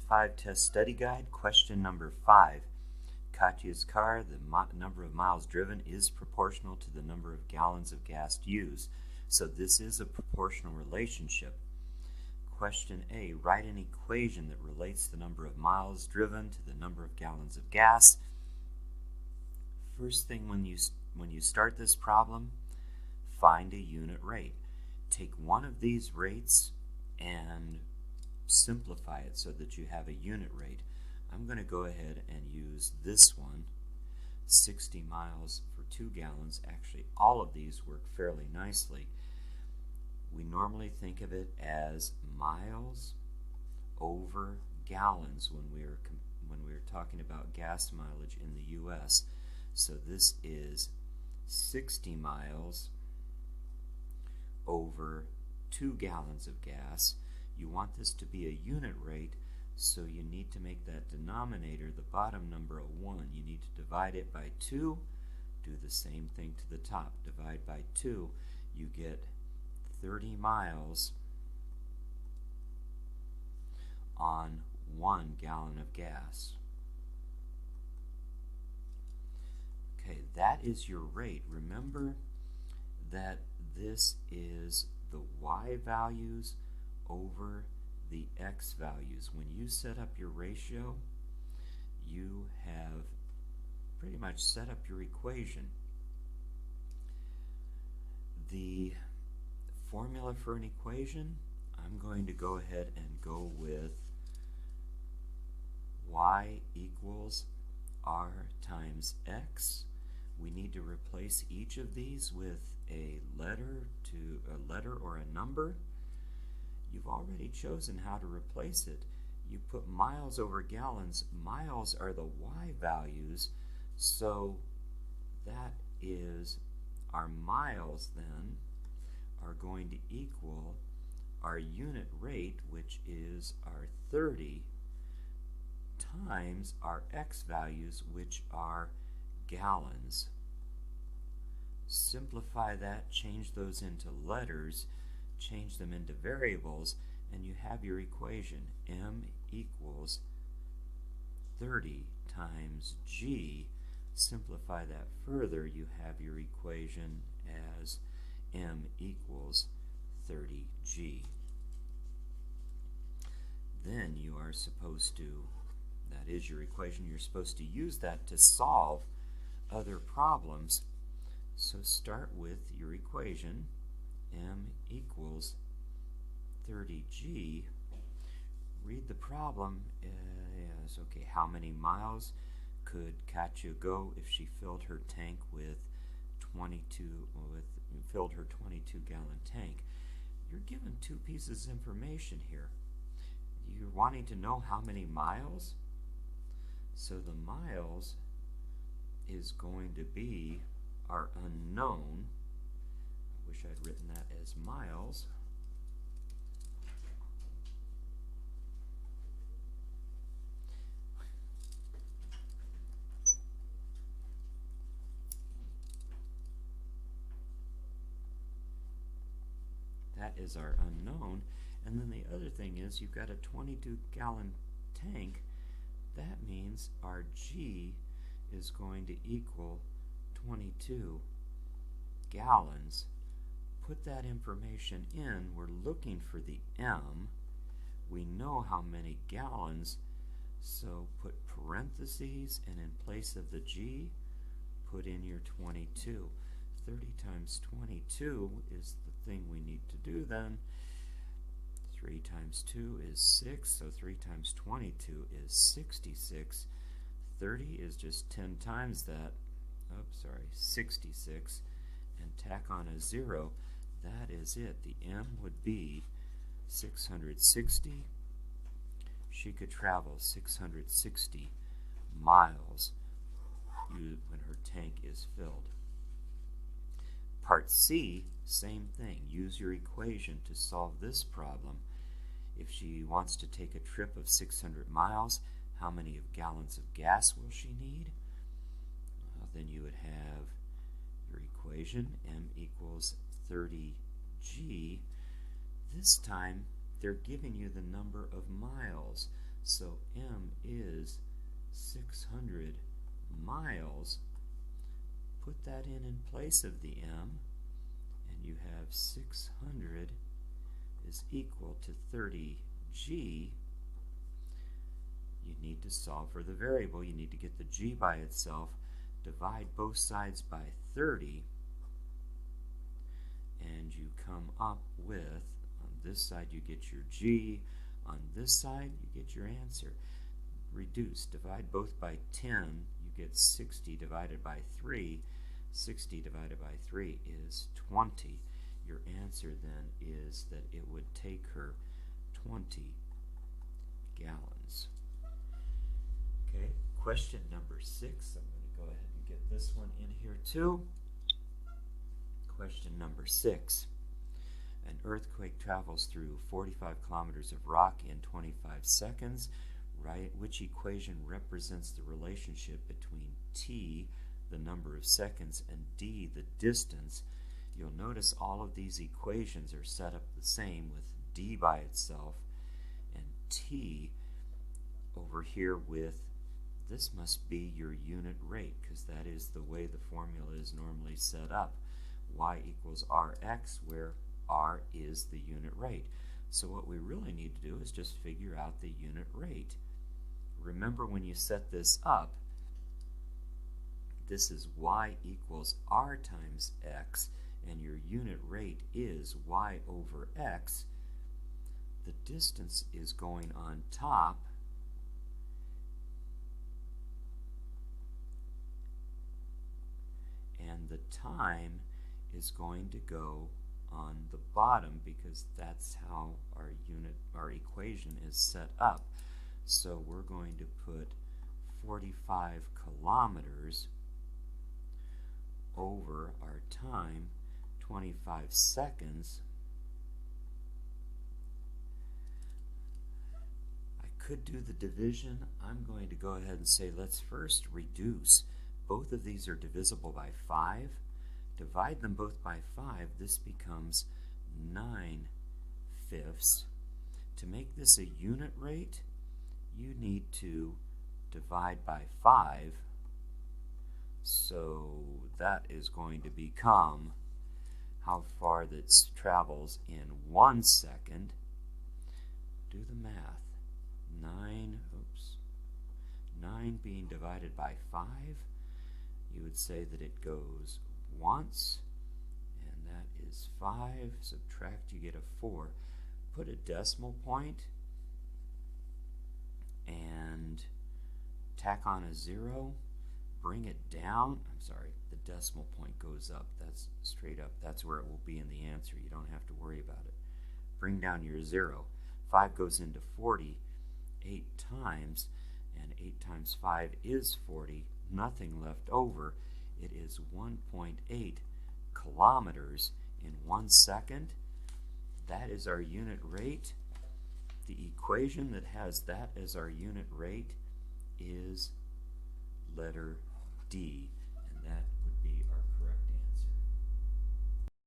5 Test Study Guide, question number 5. Katya's car, the number of miles driven is proportional to the number of gallons of gas used. So this is a proportional relationship. Question A, write an equation that relates the number of miles driven to the number of gallons of gas. First thing when you start this problem, find a unit rate. Take one of these rates and simplify it so that you have a unit rate. I'm going to go ahead and use this one, 60 miles for 2 gallons. Actually, all of these work fairly nicely. We normally think of it as miles over gallons when we're talking about gas mileage in the U.S. So this is 60 miles over 2 gallons of gas. You want this to be a unit rate, so you need to make that denominator, the bottom number, a 1. You need to divide it by 2. Do the same thing to the top. Divide by 2. You get 30 miles on 1 gallon of gas. Okay, that is your rate. Remember that this is the y values over the x values. When you set up your ratio, you have pretty much set up your equation. The formula for an equation, I'm going to go ahead and go with y equals r times x. We need to replace each of these with a letter or a number. You've already chosen how to replace it. You put miles over gallons. Miles are the y values, so that is our miles then are going to equal our unit rate, which is our 30, times our x values, which are gallons. Simplify that, change those into letters, change them into variables, and you have your equation. M equals 30 times G. Simplify that further, you have your equation as M equals 30G. Then you are supposed to, that is your equation, you're supposed to use that to solve other problems. So start with your equation, M equals 30G. Read the problem. Yes, okay, how many miles could Katya go if she filled her tank with filled her 22-gallon tank? You're given two pieces of information here. You're wanting to know how many miles, so the miles is going to be our unknown. I wish I'd written that as miles. That is our unknown. And then the other thing is you've got a 22-gallon tank. That means our G is going to equal 22 gallons. Put that information in. We're looking for the M. We know how many gallons, so put parentheses, and in place of the G, put in your 22. 30 times 22 is the thing we need to do then. 3 times 2 is 6, so 3 times 22 is 66. 30 is just 10 times that. 66. And tack on a 0. That is it. The M would be 660. She could travel 660 miles when her tank is filled. Part C, same thing. Use your equation to solve this problem. If she wants to take a trip of 600 miles, how many gallons of gas will she need? Well, then you would have your equation, M equals 30G. This time, they're giving you the number of miles. So m is 600 miles. Put that in place of the m, and you have 600 is equal to 30g. You need to solve for the variable. You need to get the g by itself. Divide both sides by 30, and you come up with, on this side you get your g, on this side you get your answer. Reduce, divide both by 10, you get 60 divided by 3. 60 divided by 3 is 20. Your answer then is that it would take her 20 gallons. Okay, question number 6. I'm going to go ahead and get this one in here too. Question number 6. An earthquake travels through 45 kilometers of rock in 25 seconds. Right? Which equation represents the relationship between t, the number of seconds, and d, the distance? You'll notice all of these equations are set up the same, with d by itself and t over here with, this must be your unit rate, because that is the way the formula is normally set up. Y equals Rx, where R is the unit rate. So what we really need to do is just figure out the unit rate. Remember, when you set this up, this is y equals r times x, and your unit rate is y over x. The distance is going on top, and the time is going to go on the bottom, because that's how our equation is set up. So we're going to put 45 kilometers over our time, 25 seconds. I could do the division. I'm going to go ahead and say, let's first reduce. Both of these are divisible by 5. Divide them both by 5. This becomes 9/5. To make this a unit rate, you need to divide by 5. So that is going to become how far that travels in 1 second. Do the math. 9 being divided by 5, you would say that it goes once, and that is 5. Subtract, you get a 4. Put a decimal point and tack on a 0. Bring it down. I'm sorry, the decimal point goes up. That's straight up. That's where it will be in the answer. You don't have to worry about it. Bring down your 0. 5 goes into 40 8 times, and 8 times 5 is 40. Nothing left over. It is 1.8 kilometers in 1 second. That is our unit rate. The equation that has that as our unit rate is letter D.